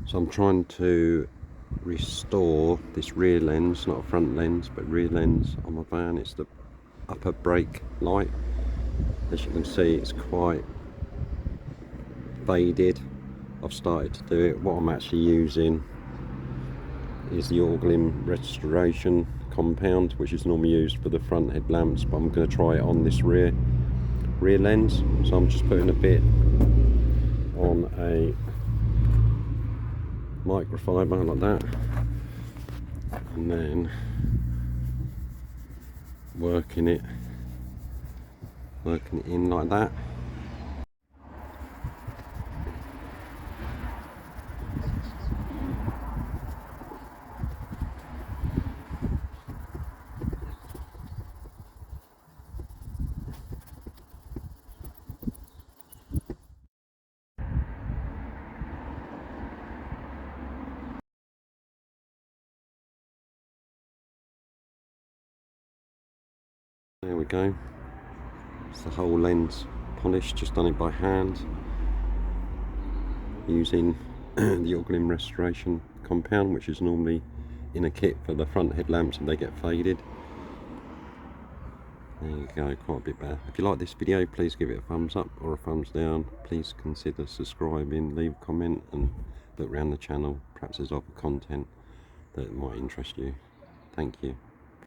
So I'm trying to restore this rear lens, not a front lens, but rear lens on my van. It's the upper brake light. As you can see, it's quite faded. I've started to do it. What I'm actually using is the Lense restoration compound, which is normally used for the front headlamps, but I'm going to try it on this rear lens. So I'm just putting a bit on a microfiber like that, and then working it in like that. There we go. It's the whole lens polished, just done it by hand using the Lense restoration compound, which is normally in a kit for the front headlamps and they get faded. There you go, quite a bit better. If you like this video, please give it a thumbs up or a thumbs down. Please consider subscribing, leave a comment and look around the channel. Perhaps there's other content that might interest you. Thank you.